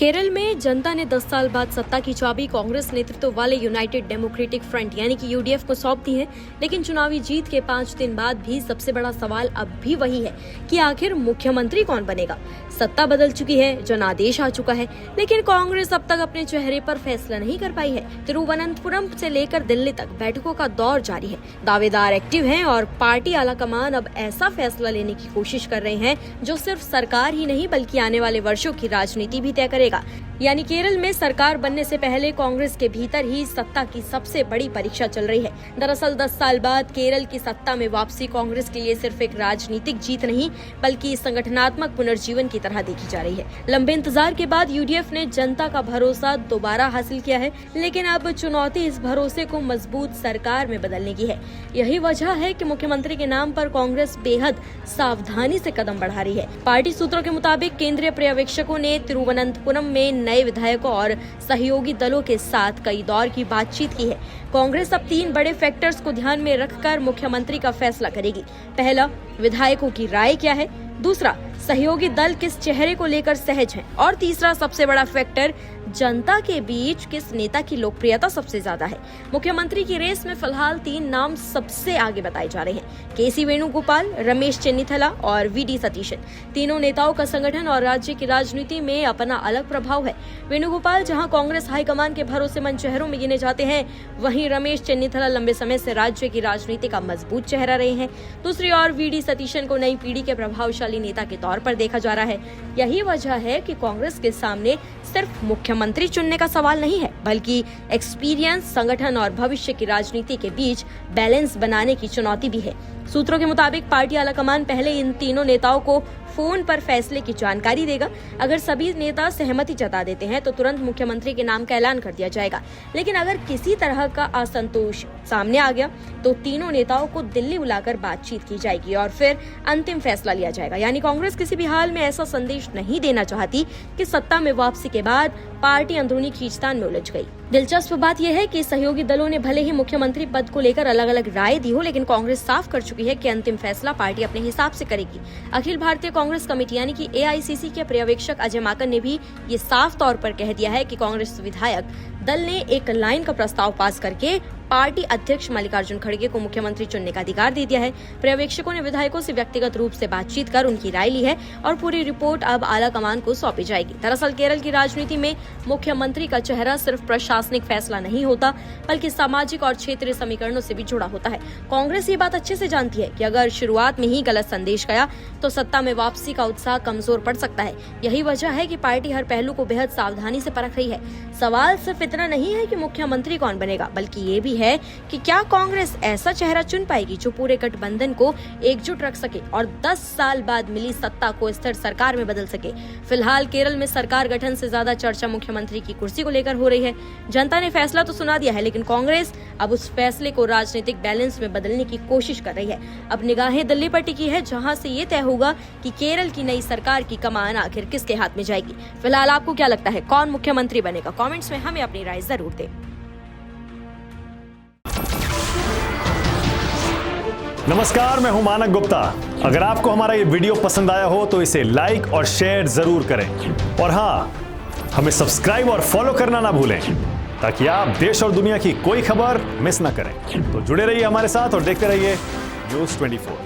केरल में जनता ने 10 साल बाद सत्ता की चाबी कांग्रेस नेतृत्व वाले यूनाइटेड डेमोक्रेटिक फ्रंट यानी कि यूडीएफ को सौंप दी है। लेकिन चुनावी जीत के 5 दिन बाद भी सबसे बड़ा सवाल अब भी वही है कि आखिर मुख्यमंत्री कौन बनेगा। सत्ता बदल चुकी है, जनादेश आ चुका है, लेकिन कांग्रेस अब तक अपने चेहरे पर फैसला नहीं कर पाई है। तिरुवनंतपुरम से लेकर दिल्ली तक बैठकों का दौर जारी है। दावेदार एक्टिव हैं और पार्टी आलाकमान अब ऐसा फैसला लेने की कोशिश कर रहे हैं जो सिर्फ सरकार ही नहीं बल्कि आने वाले वर्षों की राजनीति भी तय करेगा। यानी केरल में सरकार बनने से पहले कांग्रेस के भीतर ही सत्ता की सबसे बड़ी परीक्षा चल रही है। दरअसल 10 साल बाद केरल की सत्ता में वापसी कांग्रेस के लिए सिर्फ एक राजनीतिक जीत नहीं बल्कि संगठनात्मक पुनर्जीवन की तरह देखी जा रही है। लंबे इंतजार के बाद यूडीएफ ने जनता का भरोसा दोबारा हासिल किया है, लेकिन अब चुनौती इस भरोसे को मजबूत सरकार में बदलने की है। यही वजह है कि मुख्यमंत्री के नाम पर कांग्रेस बेहद सावधानी से कदम बढ़ा रही है। पार्टी सूत्रों के मुताबिक केंद्रीय पर्यवेक्षकों ने तिरुवनंतपुरम में नए विधायकों और सहयोगी दलों के साथ कई दौर की बातचीत की है। कांग्रेस अब 3 बड़े फैक्टर्स को ध्यान में रखकर मुख्यमंत्री का फैसला करेगी। पहला, विधायकों की राय क्या है। दूसरा, सहयोगी दल किस चेहरे को लेकर सहज हैं। और तीसरा सबसे बड़ा फैक्टर, जनता के बीच किस नेता की लोकप्रियता सबसे ज्यादा है। मुख्यमंत्री की रेस में फिलहाल 3 नाम सबसे आगे बताए जा रहे हैं। केसी वेणुगोपाल, रमेश चेन्निथला और वीडी सतीशन। तीनों नेताओं का संगठन और राज्य की राजनीति में अपना अलग प्रभाव है। वेणुगोपाल जहां कांग्रेस हाईकमान के भरोसेमंद चेहरों में गिने जाते हैं, वहीं रमेश चेन्निथला लंबे समय से राज्य की राजनीति का मजबूत चेहरा रहे हैं। दूसरी ओर वीडी सतीशन को नई पीढ़ी के प्रभावशाली नेता के तौर पर देखा जा रहा है। यही वजह है कि कांग्रेस के सामने सिर्फ मुख्यमंत्री चुनने का सवाल नहीं है बल्कि एक्सपीरियंस, संगठन और भविष्य की राजनीति के बीच बैलेंस बनाने की चुनौती भी है। सूत्रों के मुताबिक पार्टी आलाकमान पहले इन तीनों नेताओं को फोन पर फैसले की जानकारी देगा। अगर सभी नेता सहमति जता देते हैं तो तुरंत मुख्यमंत्री के नाम का ऐलान कर दिया जाएगा। लेकिन अगर किसी तरह का असंतोष सामने आ गया तो तीनों नेताओं को दिल्ली बुलाकर बातचीत की जाएगी और फिर अंतिम फैसला लिया जाएगा। यानी कांग्रेस किसी भी हाल में ऐसा संदेश नहीं देना चाहती कि सत्ता में वापसी के बाद पार्टी अंदरूनी खींचतान में उलझ गई। दिलचस्प बात यह है कि सहयोगी दलों ने भले ही मुख्यमंत्री पद को लेकर अलग अलग राय दी हो, लेकिन कांग्रेस साफ कर चुकी है कि अंतिम फैसला पार्टी अपने हिसाब से करेगी। अखिल भारतीय कांग्रेस कमेटी यानी कि एआईसीसी के पर्यवेक्षक अजय माकन ने भी ये साफ तौर पर कह दिया है कि कांग्रेस विधायक दल ने एक लाइन का प्रस्ताव पास करके पार्टी अध्यक्ष मल्लिकार्जुन खड़गे को मुख्यमंत्री चुनने का अधिकार दे दिया है। पर्यवेक्षकों ने विधायकों से व्यक्तिगत रूप से बातचीत कर उनकी राय ली है और पूरी रिपोर्ट अब आला कमान को सौंपी जाएगी। दरअसल केरल की राजनीति में मुख्यमंत्री का चेहरा सिर्फ प्रशासनिक फैसला नहीं होता बल्कि सामाजिक और क्षेत्रीय समीकरणों से भी जुड़ा होता है। कांग्रेस ये बात अच्छे से जानती है कि अगर शुरुआत में ही गलत संदेश गया तो सत्ता में वापसी का उत्साह कमजोर पड़ सकता है। यही वजह है कि पार्टी हर पहलू को बेहद सावधानी से परख रही है। सवाल सिर्फ इतना नहीं है कि मुख्यमंत्री कौन बनेगा बल्कि ये भी है कि क्या कांग्रेस ऐसा चेहरा चुन पाएगी जो पूरे गठबंधन को एकजुट रख सके और 10 साल बाद मिली सत्ता को स्थिर सरकार में बदल सके। फिलहाल केरल में सरकार गठन से ज्यादा चर्चा मुख्यमंत्री की कुर्सी को लेकर हो रही है। जनता ने फैसला तो सुना दिया है, लेकिन कांग्रेस अब उस फैसले को राजनीतिक बैलेंस में बदलने की कोशिश कर रही है। अब निगाहें दिल्ली पर टिकी है, जहां से ये तय होगा कि केरल की नई सरकार की कमान आखिर किसके हाथ में जाएगी। फिलहाल आपको क्या लगता है, कौन मुख्यमंत्री बनेगा? कमेंट्स में हमें अपनी राय जरूर दें। नमस्कार, मैं हूं मानक गुप्ता। अगर आपको हमारा ये वीडियो पसंद आया हो तो इसे लाइक और शेयर जरूर करें और हाँ, हमें सब्सक्राइब और फॉलो करना ना भूलें ताकि आप देश और दुनिया की कोई खबर मिस ना करें। तो जुड़े रहिए हमारे साथ और देखते रहिए न्यूज़ 24।